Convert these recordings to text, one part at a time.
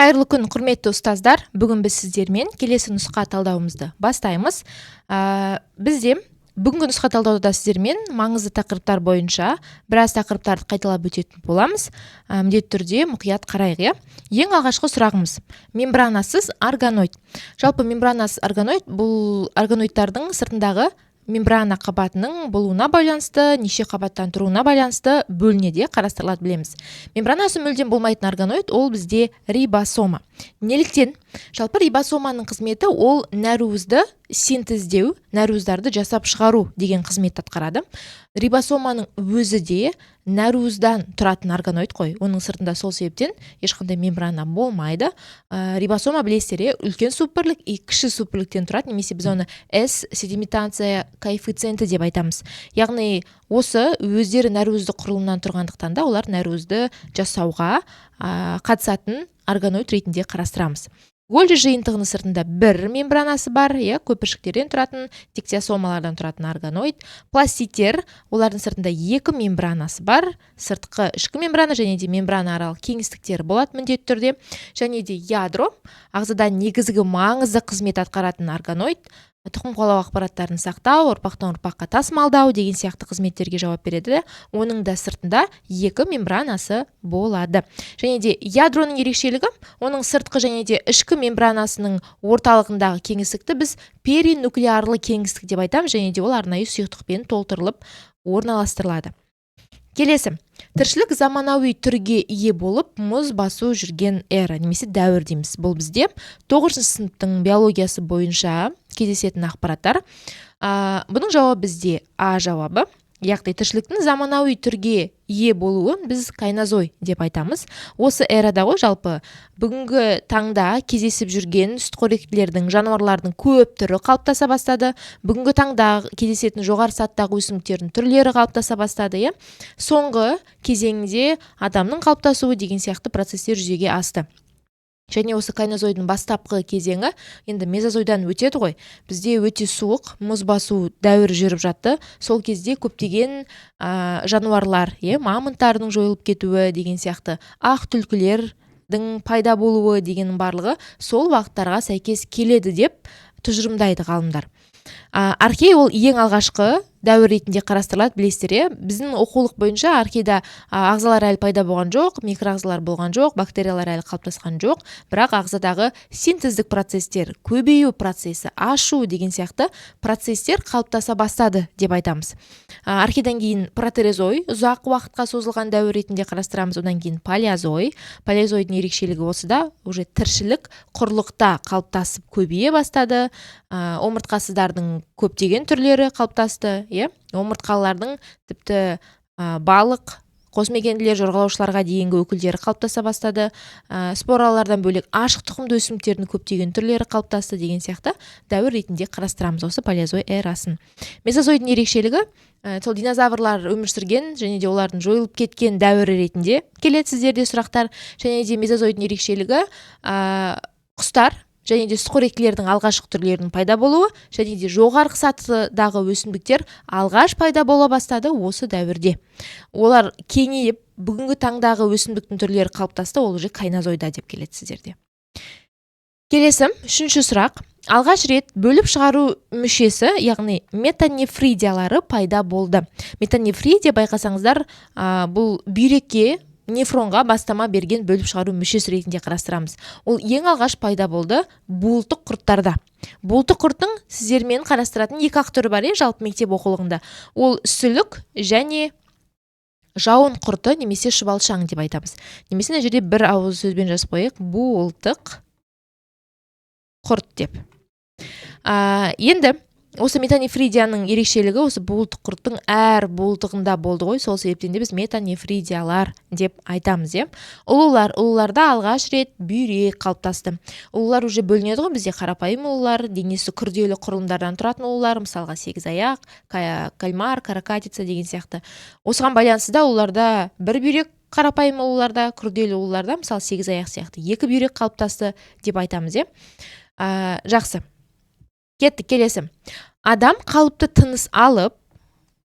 Қайырлы күн, құрметті ұстаздар. Бүгін біз сіздермен келесі нұсқа талдауымызды бастаймыз. Бізде бүгінгі нұсқа талдауда сіздермен маңызды тақырыптар бойынша біраз тақырыптарды қайталап өтетін боламыз. Міндетті түрде мұқият қарайық. Ең алғашқы сұрағымыз: мембранасыз органоид. Жалпы мембранасыз органоид бұл органоидтардың сыртындағы мембрана қабатының болуына байланысты, неше қабаттан тұруына байланысты бөлінеді, қарастырылады, білеміз. Мембранасы мүлдем болмайтын органоид ол бізде рибосома. Неліктен? Жалпы рибосоманың қызметі ол нәруызды синтездеу, нәруыздарды жасап шығару деген қызметті атқарады. Рибосоманың өзі де нәруыздан тұратын органоид қой. Оның сыртында сол себептен ешқандай мембрана болмайды. Рибосома білесіздер, үлкен суббірлік и кіші суббірліктен тұрады, немесе біз оны S-седиментация коэффициенті деп айтамыз. Яғни осы өздері нәруызды құрылымнан тұрғандықтан да олар нәруызды жасауға қатысатын органоид ретінде қарастырамыз. Гольжи жиынтығының сыртында бір мембранасы бар, көпіршіктерден тұратын, тексиосомалардан тұратын органоид. Пластиттер, олардың сыртында екі мембранасы бар, сыртқы ішкі мембрана және де мембрана аралық кеңістіктері болады міндетті түрде. Және де ядро, ағзада негізгі маңызды қызмет атқаратын органоид, тұқым қуалау ақпараттарын сақтау, ұрпақтан ұрпаққа тасымалдау деген сияқты қызметтерге жауап береді. Оның да сыртында екі мембранасы болады. Және де ядроның ерекшелігі, оның сыртқы және де ішкі мембранасының орталығындағы кеңістікті біз перинуклеарлы кеңістік деп айтамыз, және де ол арнайы сұйықтықпен толтырылып орналастырылады. Келесі: тіршілік заманауи түрге ие болып мұз басу жүрген эра, немесе дәуір дейміз. Бұл бізде 9 сыныптың биологиясы бойынша кездесетін ақпараттар. Бұның жауабы бізде А жауабы. Яғни тіршіліктің заманауи түрге ие болуын біз кайнозой деп айтамыз. Осы эрада ғой жалпы бүгінгі таңда кездесіп жүрген сүтқоректілердің, жануарлардың көп түрі қалыптаса бастады. Бүгінгі таңда кездесетін жоғары сатыдағы өсімдіктердің түрлері қалыптаса бастады. Соңғы кезеңде адамның қалыптасуы деген сияқты процестер жүзеге асты. Және осы кайнозойдың бастапқы кезеңі енді мезозойдан өтеді ғой. Бізде өте суық, мұз басу дәуірі жүріп жатты. Сол кезде көптеген жануарлар, мамонттардың жойылып кетуі деген сияқты, ақ түлкілердің пайда болуы дегеннің барлығы сол уақыттарға сәйкес келеді деп тұжырымдайды ғалымдар. Архей ол ең алғашқы дәуір ретінде қарастырылады, білесіздер. Біздің оқулық бойынша архейда ағзалар әлі пайда болған жоқ, микроағзалар болған жоқ, бактериялар әлі қалыптасқан жоқ, бірақ ағзадағы синтездік процестер, көбею процесі, ашу деген сияқты процестер қалыптаса бастады деп айтамыз. Архейдан кейін протерозой, ұзақ уақытқа созылған дәуір ретінде қарастырамыз. Одан кейін палеозой. Палеозойдың ерекшелігі осыда, уже тіршілік құрлықта қалыптасып көбейе бастады. Омыртқасыздардың көптеген түрлері қалыптасты. Омыртқалардың тіпті балық, қосмекенділер, жорғалаушыларға дейінгі өкілдері қалыптаса бастады. Споралардан бөлек ашық тұқымды өсімдіктердің көптеген түрлері қалыптасты деген сияқты дәуір ретінде қарастырамыз осы палеозой эрасын. Мезозойдың ерекшелігі сол динозаврлар өмір сүрген және де олардың жойылып кеткен дәуірі ретінде келеді сіздерде сұрақтар. Және де мезозойдың ерекшелігі құстар және де сүтқоректілердің алғашқы түрлерінің пайда болуы, және де жоғарғы сатыдағы өсімдіктер алғаш пайда бола бастады осы дәуірде. Олар кеңейіп, бүгінгі таңдағы өсімдіктің түрлері қалыптасты, ол уже кайнозойда деп келеді сіздерде. Келесі, үшінші сұрақ: алғаш рет бөліп шығару мүшесі, яғни метанефридиялары пайда болды. Метанефридия, байқасаңыздар, бұл бүйрекке, нефронға бастама берген бөліп шығару мүшесі ретінде қарастырамыз. Ол ең алғаш пайда болды буылтық құрттарда. Буылтық құрттың сіздермен қарастыратын екі түрі бар, жалпы мектеп оқулығында. Ол сүлік және жауын құрты, немесе шұбалшаң деп айтамыз. Немесе мына жерде бір ауыз сөзбен жазып қояйық: буылтық құрт деп. Енді осы метанефридияның ерекшелігі осы буылтық құрттың әр буылтығында болды ғой, сол себептен де біз метанефридиялар деп айтамыз. Ұлуларда алғаш рет бүйрек қалыптасты. Ұлулар уже бөлінеді ғой бізде: қарапайым ұлулар, денесі күрделі құрылымдардан тұратын ұлулар, мысалға сегізаяқ, кальмар, каракатица деген сияқты. Осыған байланысты да ұлуларда бір бүйрек, қарапайым ұлуларда, күрделі ұлуларда, мысалы сегізаяқ сияқты екі бүйрек қалыптасты деп айтамыз. Жақсы. Кеттік, келесі. Адам қалыпты тыныс алып,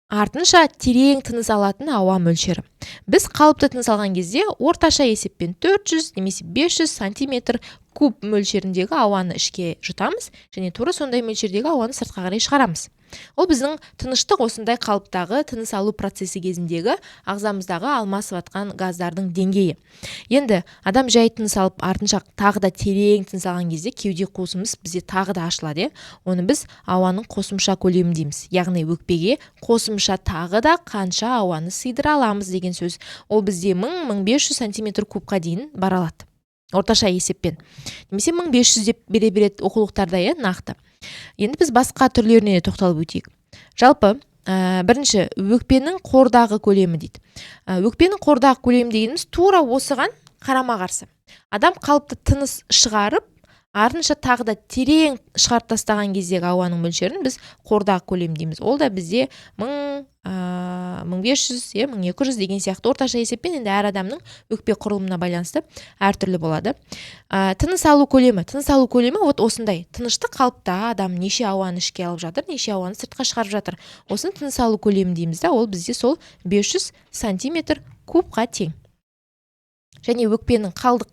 артынша терең тыныс алатын ауа мөлшері. Біз қалыпты тыныс алған кезде орташа есеппен 400 немесе 500 сантиметр куб мөлшеріндегі ауаны ішке жұтамыз, және тура сондай мөлшердегі ауаны сыртқа қарай шығарамыз. Ол біздің тыныштық осындай қалыптағы тыныс алу процесі кезіндегі ағзамыздағы алмасып жатқан газдардың деңгейі. Енді адам жай тыныс алып артынша тағы да терең тыныс алған кезде кеуде қуысымыз бізде тағы да ашылады. Оны біз ауаның қосымша көлемі дейміз. Яғни өкпеге қосымша тағы да қанша ауаны сыйдыра аламыз деген сөз. Ол бізде 1000-1500 сантиметр кубқа дейін бара алады. Орташа есеппен. Немесе 1500 деп бере береді оқулықтарда, нақты. Енді біз басқа түрлеріне тоқталып өтейік. Жалпы, бірінші өкпенің қордағы көлемі дейді. Өкпенің қордағы көлемі дегеніміз тура осыған қарама қарсы. Адам қалыпты тыныс шығарып, артынша тағы да терең шығарып тастаған кездегі ауаның мөлшерін біз қордағы көлем дейміз. Ол да бізде 1500, 1200 деген сияқты орташа есеппен, енді әр адамның өкпе құрылымына байланысты әртүрлі болады. Тыныс алу көлемі вот осындай. Тыныштық қалыпта адам неше ауаны ішке алып жатыр, неше ауаны сыртқа шығарып жатыр. Осыны тыныс алу көлемі дейміз да, ол бізде сол 500 сантиметр кубқа тең. Және өкпенің қалдық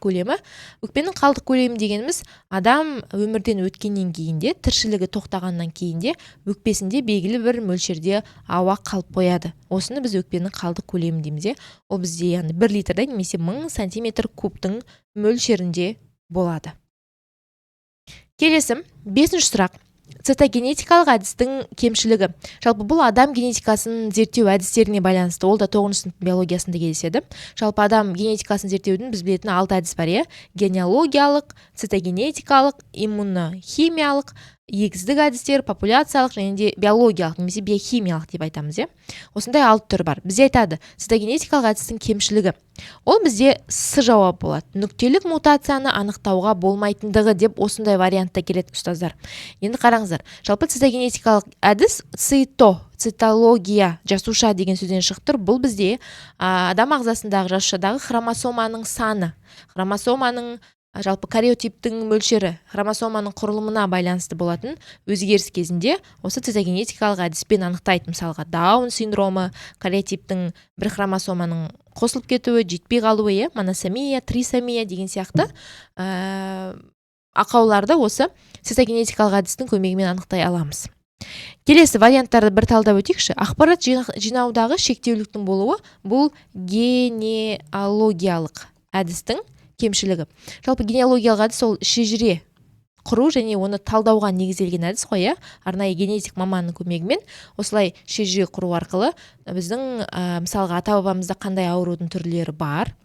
көлемі дегеніміз адам өмірден өткеннен кейінде, тіршілігі тоқтағаннан кейінде өкпесінде белгілі бір мөлшерде ауа қалып қояды. Осыны біз өкпенің қалдық көлемі дейміз. Ол бізде яғни 1 литрде немесе 1000 сантиметр кубтың мөлшерінде болады. Келесі 5-ші сұрақ. Цитогенетикалық әдістің кемшілігі. Жалпы бұл адам генетикасын зерттеу әдістеріне байланысты. Ол да 9-шы сынып биологиясында кездеседі. Жалпы адам генетикасын зерттеудің біз білетін 6 әдіс бар. Генеалогиялық, цитогенетикалық, иммунохимиялық, егіздік әдістер, популяциялық және де биологиялық немесе биохимиялық деп айтамыз. Осындай 6 түр бар. Бізде айтады, цитогенетикалық әдістің кемшілігі. Ол бізде с жауап болады. Нүктелік мутацияны анықтауға болмайтындығы деп осындай вариантта келеді ұстаздар. Енді қараңыздар. Жалпы цитогенетикалық әдіс цитология, жасуша деген сөзден шықтыр. Бұл бізде адам ағзасындағы жасушадағы хромосоманың саны, хромосоманың жалпы кариотиптің мөлшері, хромосоманың құрылымына байланысты болатын өзгеріс кезінде осы цитогенетикалық әдіспен анықтайды. Мысалға, Даун синдромы, кариотиптің бір хромосоманың қосылып кетуі, жетпей қалуы, моносомия, трисомия деген сияқты ақауларды осы цитогенетикалық әдістің көмегімен анықтай аламыз. Келесі варианттарды бір талдап өтейікші. Ақпарат жинаудағы шектеуліктің болуы бұл генеалогиялық әдістің кемшілігі. Жалпы генеалогиялық әдіс ол шежіре құру және оны талдауға негізделген әдіс қой. Арнайы генетик маманның көмегімен осылай шежіре құру арқылы біздің мысалға ата-бабамызда қандай аурудың түрлері бар,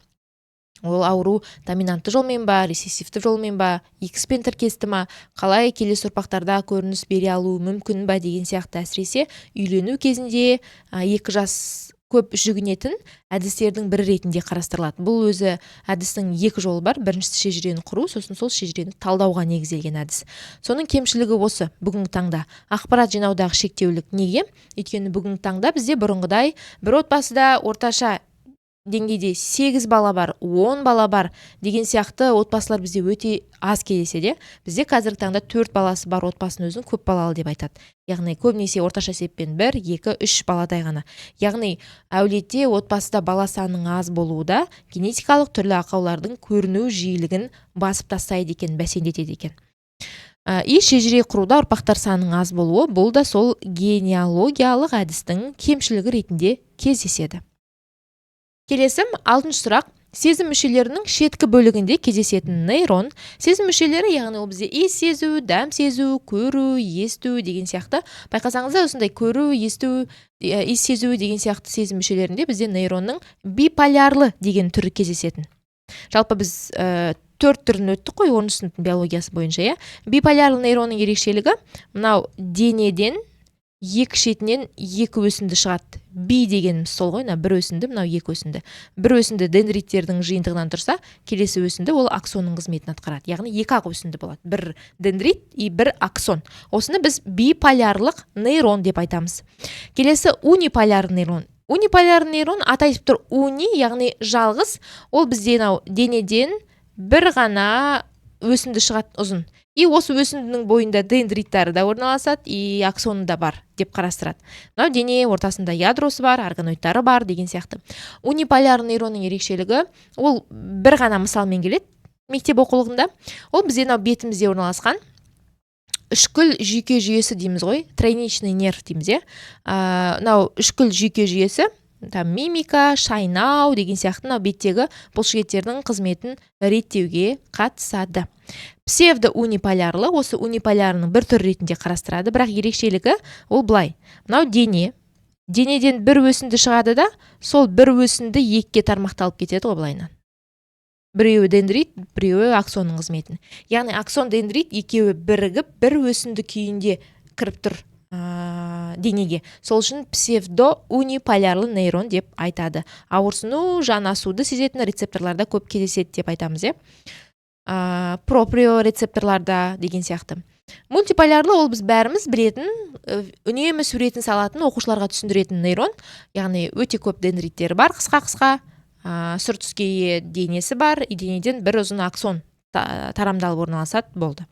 ол ауру доминантты жолмен ба, рецессивті жолмен ба, X-пен тіркесті ма, қалай келесі ұрпақтарда көрініс бере алуы мүмкін ба деген сияқты. Әсіресе үйлену кезінде 2 жас көп жүгінетін әдістердің бірі ретінде қарастырылады. Бұл өзі әдістің 2 жолы бар. Біріншісі шежірені құру, сосын сол шежірені талдауға негізделген әдіс. Соның кемшілігі осы бүгінгі таңда. Ақпарат жинаудағы шектеулік неге? Өйткені бүгінгі таңда бізде бұрынғыдай бір отбасыда орташа деңгейде 8 бала бар, 10 бала бар деген сияқты отбасылар бізде өте аз кездеседі. Бізде қазіргі таңда 4 баласы бар отбасын өзін көп балалы деп айтады. Яғни көбінесе орташа есеппен 1, 2, 3 баладай ғана. Яғни әулетте отбасыда бала санының аз болуы да генетикалық түрлі ақаулардың көріну жиілігін басып тастайды екен, бәсеңдетеді екен. Шежіре құруда ұрпақтар санының аз болуы бұл да сол генеалогиялық әдістің кемшілігі ретінде кездеседі. Келесі 6-шы сұрақ. Сезім мүшелерінің шеткі бөлігінде кездесетін нейрон. Сезім мүшелері, яғни ол бізде иіс сезу, дәм сезу, көру, есту деген сияқты. Байқасаңыздар, осындай көру, есту, иіс сезу деген сияқты сезім мүшелерінде бізде нейронның биполярлы деген түрі кездесетін. Жалпы біз 4 түрін өттік қой 10-шы сынып биологиясы бойынша. Биполярлы нейронның ерекшелігі мынау денеден 2 шетінен 2 өсінді шығады. Би дегеніміз сол ғой, бір өсінді, мынау 2 өсінді. Бір өсінді дендриттердің жиынтығынан тұрса, келесі өсінді ол аксонның қызметін атқарады. Яғни 2 ақ өсінді болады. Бір дендрит и бір аксон. Осыны біз биполярлық нейрон деп айтамыз. Келесі униполярлы нейрон. Униполярлы нейрон атайтып тұр уни, яғни жалғыз. Ол бізде денеден бір ғана өсінді шығады ұзын. И осы өсіндінің бойында дендриттары да орналасады, и аксоны да бар деп қарастырады. Мынау дене ортасында ядросы бар, органоидтары бар деген сияқты. Униполяр нейронның ерекшелігі ол бір ғана мысалмен келеді мектеп оқулығында. Ол бізде мынау бетімізде орналасқан үшкіл жүйке жүйесі дейміз ғой, тройничный нерв дейміз. Мынау үшкіл жүйке жүйесі, мимика, шайнау деген сияқты мынау беттегі бұлшықеттердің қызметін реттеуге қатысады. Псевдоуниполярлы осы униполярның бір түрі ретінде қарастырады, бірақ ерекшелігі ол былай. Мынау денеден бір өсінді шығады да, сол бір өсінді екіге тармақталып кетеді ғой былайынан. Біреуі дендрит, біреуі аксонның қызметін. Яғни аксон дендрит екеуі бірігіп бір өсінді күйінде кіріп тұр денеге. Сол үшін псевдоуниполярлы нейрон деп айтады. Ауырсыну, жанасуды сезетін рецепторларда көп кездеседі деп айтамыз. Проприо рецепторларда деген сияқты. Мультиполярлы ол біз бәріміз білетін, үнемі суретін салатын, оқушыларға түсіндіретін нейрон. Яғни өте көп дендриттері бар, қысқа-қысқа, сұр түске денесі бар, и денеден бір ұзын аксон тарамдалып орналасады болды.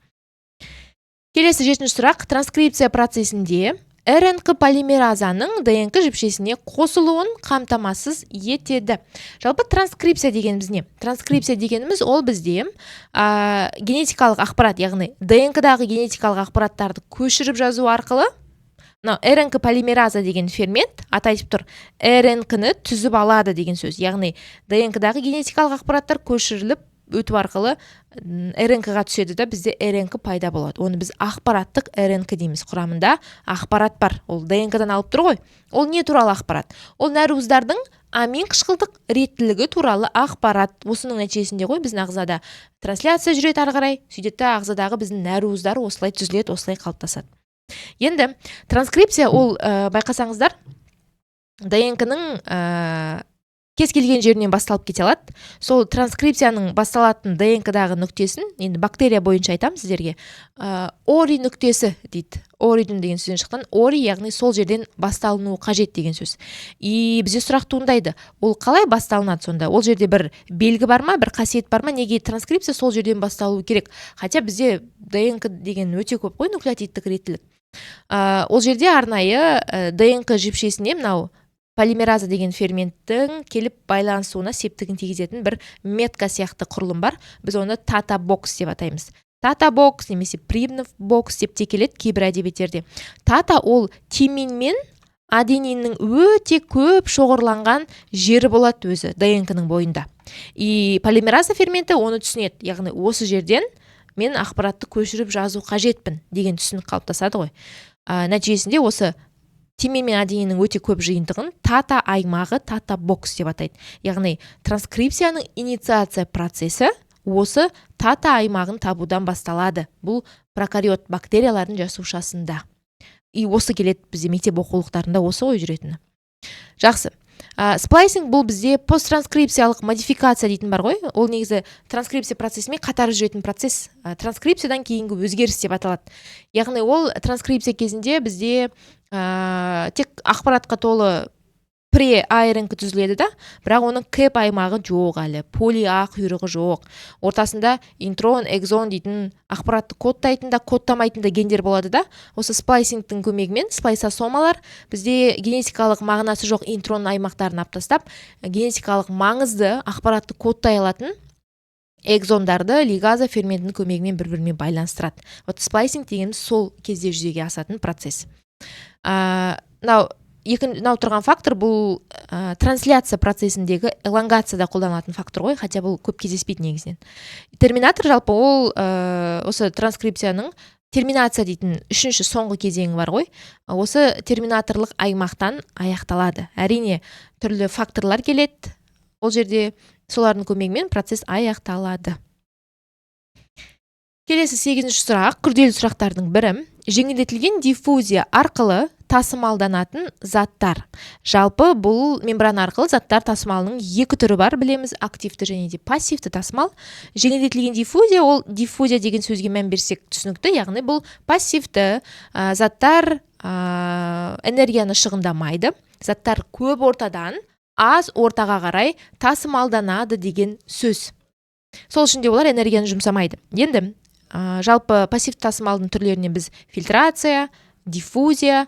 Келесі 7-ші сұрақ. Транскрипция процесінде РНК полимеразаның ДНК жіпшесіне қосылуын қамтамасыз етеді. Жалпы транскрипция дегеніміз не? Транскрипция дегеніміз ол бізде генетикалық ақпарат, яғни ДНК-дағы генетикалық ақпараттарды көшіріп жазу арқылы, РНК полимераза деген фермент аты айтып тұр, РНК-ны түзіп алады деген сөз. Яғни ДНК-дағы генетикалық ақпараттар көшіріліп өту арқылы РНК-ға түседі да, бізде РНК пайда болады. Оны біз ақпараттық РНК дейміз. Құрамында ақпарат бар. Ол ДНК-дан алып тұр ғой. Ол не туралы ақпарат? Ол нәруыздардың амин қышқылдық реттілігі туралы ақпарат. Осының нәтижесінде ғой біздің ағзада трансляция жүреді ары қарай. Сөйтеді ағзадағы біздің нәруыздар осылай түзіледі, осылай қалыптасады. Енді транскрипция ол байқасаңыздар ДНК-ның кез келген жерінен басталып кете алады. Сол транскрипцияның басталатын ДНК-дағы нүктесін, енді бактерия бойынша айтам сіздерге, ори нүктесі дейді. Оридың деген сөзден шыққан, ори яғни сол жерден басталынуы қажет деген сөз. И бізде сұрақ туындайды, ол қалай басталынады сонда? Ол жерде бір белгі бар ма, бір қасиет бар ма? Неге транскрипция сол жерден басталуы керек? Хотя бізде ДНК деген өте көп қой, нуклеотидтік реттілік. Ол жерде арнайы ДНК жіпшесіне мынау полимераза деген ферменттің келіп байланысуына септігін тигізетін бір метка сияқты құрылым бар. Біз оны тата-бокс деп атаймыз. Тата-бокс немесе примнов-бокс деп те келеді кейбір әдебиеттерде. Тата ол тимин мен адениннің өте көп шоғырланған жері болады өзі ДНК-ның бойында. И полимераза ферменті оны түсінеді. Яғни осы жерден мен ақпаратты көшіріп жазу қажетпін деген түсінік қалыптасады ғой. Нәтижесінде осы тимин мен адениннің өте көп жиынтығын тата аймағы, тата-бокс деп атайды. Яғни транскрипцияның инициация процесі осы тата аймағын табудан басталады. Бұл прокариот бактериялардың жасушасында. И осы келеді бізде мектеп оқулықтарында осы ой жүретіні. Жақсы. Сплайсинг бұл бізде посттранскрипциялық модификация дейтін бар ғой. Ол негізі транскрипция процесімен қатар жүретін процесс. Транскрипциядан кейінгі өзгеріс деп аталады. Яғни ол транскрипция кезінде бізде тек ақпаратқа толы пре-АРНК түзіледі да, бірақ оның кэп аймағы жоқ әлі, поли-А құйрығы жоқ. Ортасында интрон, экзон дейтін ақпаратты кодтайтын да, кодтамайтын да гендер болады да. Осы сплайсингтің көмегімен сплайсосомалар бізде генетикалық мағынасы жоқ интрон аймақтарын алып тастап, генетикалық маңызды ақпаратты кодтай алатын экзондарды лигаза ферментінің көмегімен бір-бірімен байланыстырады. Вот сплайсинг дегеніміз сол кезде жүзеге асатын процесс. Мынау тұрған фактор бұл трансляция процесіндегі элонгацияда қолданылатын фактор ғой, хотя бұл көп кездеспейді негізінен. Терминатор жалпы ол осы транскрипцияның терминация дейтін үшінші соңғы кезеңі бар ғой. Осы терминаторлық аймақтан аяқталады. Әрине түрлі факторлар келеді. Ол жерде солардың көмегімен процесс аяқталады. Келесі 8-ші сұрақ, күрделі сұрақтардың бірі. Жеңілдетілген диффузия арқылы тасымалданатын заттар. Жалпы бұл мембрана арқылы заттар тасымалының екі түрі бар, білеміз, активті және де пассивті тасымал. Жеңілдетілген диффузия, ол диффузия деген сөзге мән берсек түсінікті, яғни бұл пассивті заттар энергияны шығындамайды. Заттар көп ортадан аз ортаға қарай тасымалданады деген сөз. Сол үшін де олар энергияны жұмсамайды. Енді жалпы пассивті тасымалдың түрлеріне біз фильтрация, диффузия,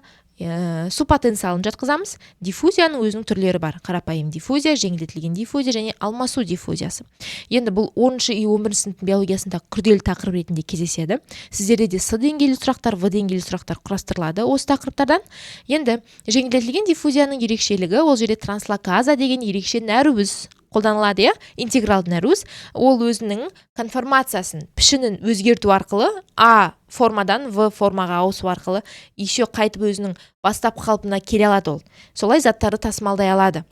су потенциалын жатқызамыз. Диффузияның өзінің түрлері бар: қарапайым диффузия, жеңілдетілген диффузия және алмасу диффузиясы. Енді бұл 10-шы и 11-ші сыныптың биологиясында күрделі тақырып ретінде кездеседі. Сіздерде де С деңгейлі сұрақтар, В деңгейлі сұрақтар құрастырылады осы тақырыптардан. Енді жеңілдетілген диффузияның ерекшелігі, ол жерде транслоказа деген ерекше нәруыз қолданылады, интегралды нәруыз. Ол өзінің конформациясын, пішінін өзгерту арқылы А формадан В формаға ауысу арқылы еще қайтып өзінің бастапқы қалпына келе алады. Ол солай заттарды тасымалдай алады.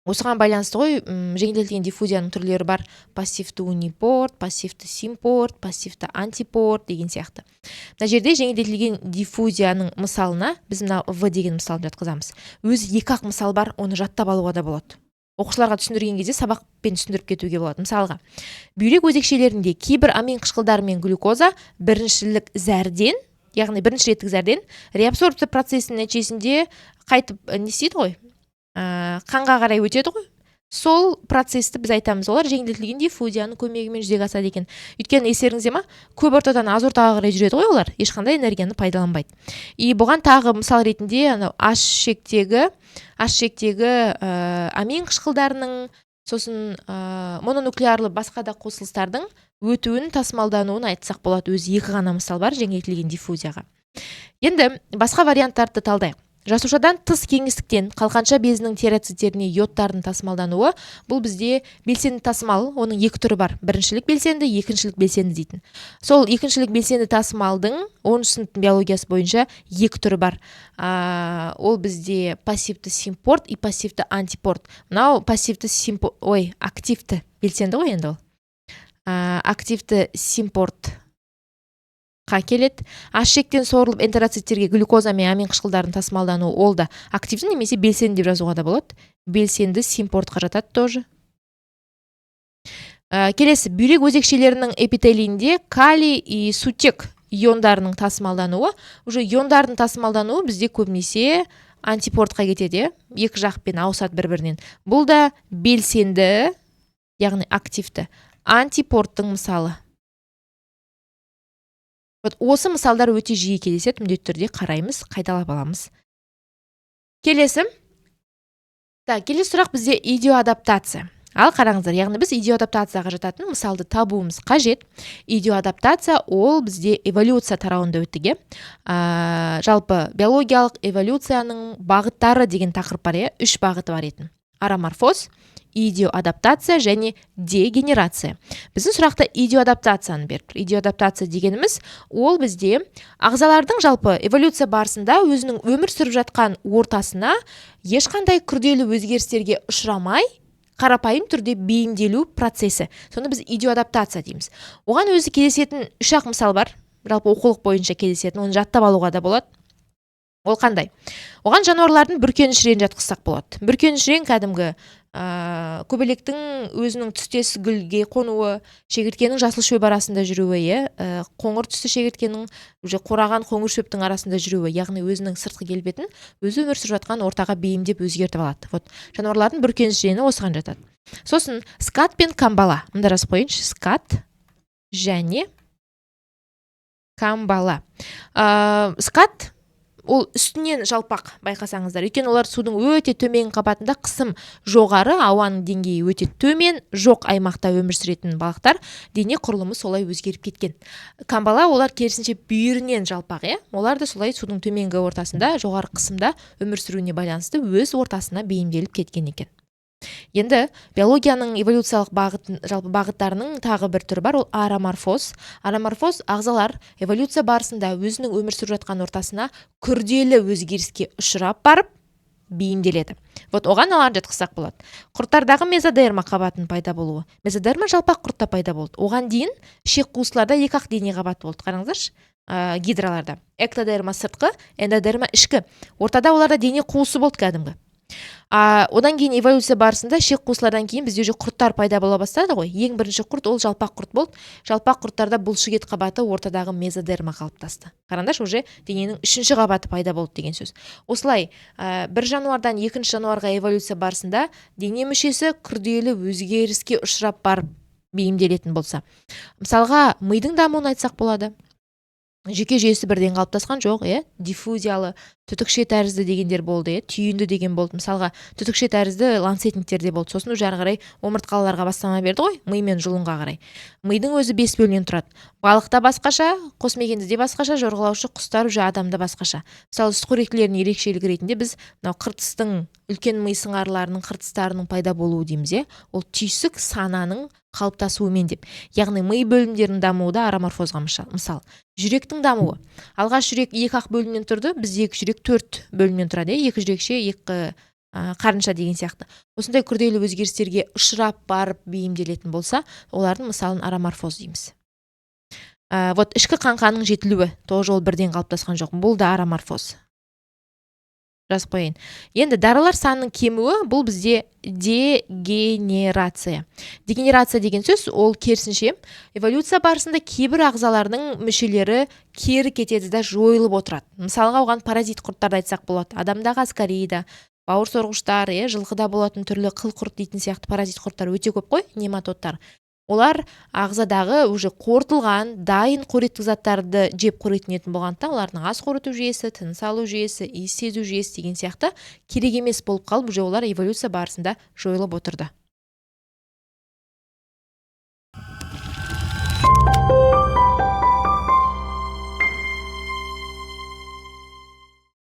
Осыған байланысты ғой жеңілдетілген диффузияның түрлері бар: пассивті унипорт, пассивті симпорт, пассивті антипорт деген сияқты. Мына жерде жеңілдетілген диффузияның мысалына біз мына В деген мысалын жатқызамыз. Өзі 2-ақ мысал бар, оны жаттап алуға да болады. Оқушыларға түсіндірген кезде сабақпен түсіндіріп кетуге болады. Мысалға, бүйрек өзекшелерінде кейбір амин қышқылдары мен глюкоза біріншілік зәрден, яғни бірінші реттік зәрден реабсорбция процесінің нәтижесінде қайтып не істейді ғой, қанға қарай өтеді ғой. Сол процесті біз айтамыз, олар жеңілдетілген диффузияның көмегімен жүзеге асады екен. Өйткені естеріңізде ма, көп ортадан аз ортаға қарай жүреді ғой олар, ешқандай энергияны пайдаланбайды. И бұған тағы мысал ретінде аш шектегі амин қышқылдарының, сосын мононуклеарлы басқа да қосылыстардың өтуін, тасымалдануын айтсақ болады. Өзі 2 ғана мысал бар жеңілдетілген диффузияға. Енді басқа варианттарды талдайық. Жасушадан тыс кеңістіктен қалқанша безінің тиреоциттеріне йодтардың тасымалдануы, бұл бізде белсенді тасымал, оның 2 түрі бар: біріншілік белсенді, екіншілік белсенді дейтін. Сол екіншілік белсенді тасымалдың 10-шы сыныптың биологиясы бойынша 2 түрі бар. Ол бізде пассивті симпорт и пассивті антипорт. Мынау пассивті активті белсенді ғой енді ол. Активті симпорт келеді. Аш шектен сорылып энтероциттерге глюкоза мен амин қышқылдарын тасымалдану, ол да активті немесе белсенді деп жазуға да болады. Белсенді симпортқа жатады тоже. Келесі, бүйрек өзекшелерінің эпителийінде калий и сутек иондарының тасымалдануы. Уже иондардың тасымалдануы бізде көбінесе антипортқа кетеді, 2 жақпен ауысады бір-бірінен. Бұл да белсенді, яғни активті антипорттың мысалы. Осы мысалдар өте жиі кездеседі, міндетті түрде қараймыз, қайталап аламыз. Келесі сұрақ бізде идиоадаптация. Ал қараңыздар, яғни біз идиоадаптацияға жататын мысалды табуымыз қажет. Идиоадаптация ол бізде эволюция тарауында өттіге. Жалпы биологиялық эволюцияның бағыттары деген тақырып бар, 3 бағыты бар етін: ароморфоз, идиоадаптация және дегенерация. Біздің сұрақта идиоадаптацияны беріп тұр. Идиоадаптация дегеніміз ол бізде ағзалардың жалпы эволюция барысында өзінің өмір сүріп жатқан ортасына ешқандай күрделі өзгерістерге ұшырамай қарапайым түрде бейімделу процесі. Соны біз идиоадаптация дейміз. Оған өзі кездесетін 3-ақ мысал бар. Жалпы оқулық бойынша кездесетін, оны жаттап алуға да болады. Ол қандай? Оған жануарлардың бүркенішірен жатқызсақ болады. Бүркенішірен кәдімгі көбелектің өзінің түстес гүлге қонуы, шегірткенің жасыл шөп арасында жүруі, қоңыр түсті шегірткенің қураған қоңыр шөптің арасында жүруі, яғни өзінің сыртқы келбетін өзі өмір сүріп жатқан ортаға бейімдеп өзгертіп алады. Жануарлардың бүркенішірені осыған жатады. Сосын скат пен камбала. Мында жазып қойыңызшы: скат және камбала. Скат ол үстінен жалпақ, байқасаңыздар. Өйткені олар судың өте төмен қабатында, қысым жоғары, ауаның деңгейі өте төмен, жоқ аймақта өмір сүретін балықтар, дене құрылымы солай өзгеріп кеткен. Камбала олар керісінше бүйірінен жалпақ, олар да солай судың төменгі ортасында, жоғары қысымда өмір сүруіне байланысты өз ортасына бейімделіп кеткен екен. Енді биологияның эволюциялық бағыттарының тағы бір түрі бар, ол ароморфоз. Ароморфоз ағзалар эволюция барысында өзінің өмір сүріп жатқан ортасына күрделі өзгеріске ұшырап барып бейімделеді. Оған алар жатқызсақ болады. Құрттардағы мезодерма қабатының пайда болуы. Мезодерма жалпақ құртта пайда болды. Оған дейін ішек қуыстыларда 2-ақ дене қабаты болды. Қараңыздаршы, гидраларда. Эктодерма сыртқы, эндодерма ішкі. Ортада оларда дене қуысы болды кәдімгі. Одан кейін эволюция барысында ішек қуыстылардан кейін бізде уже құрттар пайда бола бастады ғой. Ең бірінші құрт ол жалпақ құрт болды. Жалпақ құрттарда бұлшықет қабаты, ортадағы мезодерма қалыптасты. Қараңдаршы, уже дененің 3-ші қабаты пайда болды деген сөз. Осылай бір жануардан екінші жануарға эволюция барысында дене мүшесі күрделі өзгеріске ұшырап барып бейімделетін болса. Мысалға, мидың дамуын айтсақ болады. Жүйке жүйесі бірден қалыптасқан жоқ, диффузиялы, түтікше тәрізді дегендер болды, түйінді деген болды. Мысалға, түтікше тәрізді ланцетниктер де болды. Сосын уже ары қарай омыртқаларға бастама берді ғой, ми мен жұлынға қарай. Мидың өзі 5 бөлімнен тұрады. Балықта басқаша, қосмекендіде басқаша, жорғалаушы құстар уже адамда басқаша. Мысалы, сүтқоректілердің ерекшелігі ретінде біз мынау қыртыстың, үлкен ми сыңарларының қыртыстарының пайда болуы дейміз, ол түйсік сананың қалыптасуымен деп. Яғни ми бөлімдерінің дамуы да ароморфозға мысал. Жүректің дамуы. Алғаш жүрек 2-ақ бөлімнен тұрды, бізде жүрек 4 бөлімнен тұрады, 2 жүрекше, 2 қарынша деген сияқты. Осындай күрделі өзгерістерге ұшырап барып бейімделетін болса, олардың мысалын ароморфоз дейміз. Вот ішкі қаңқаның жетілуі, тоже ол бірден қалыптасқан жоқ. Бұл да ароморфоз. Жазып қойын. Енді даралар санының кемуі, бұл бізде дегенерация. Дегенерация деген сөз, ол керісінше эволюция барысында кейбір ағзалардың мүшелері кері кетеді да жойылып отырады. Мысалға, оған паразит құрттарды айтсақ болады. Адамдағы аскарида, бауыр сорғыштар, жылқыда болатын түрлі қыл құрт дейтін сияқты паразит құрттар өте көп қой, нематодтар. Олар ағзадағы уже қорытылған, дайын қоректік заттарды жеп қоректенетін болғандықтан, олардың ас қорыту жүйесі, тыныс алу жүйесі, иіс сезу жүйесі деген сияқты керек емес болып қалып, уже олар эволюция барысында жойылып отырды.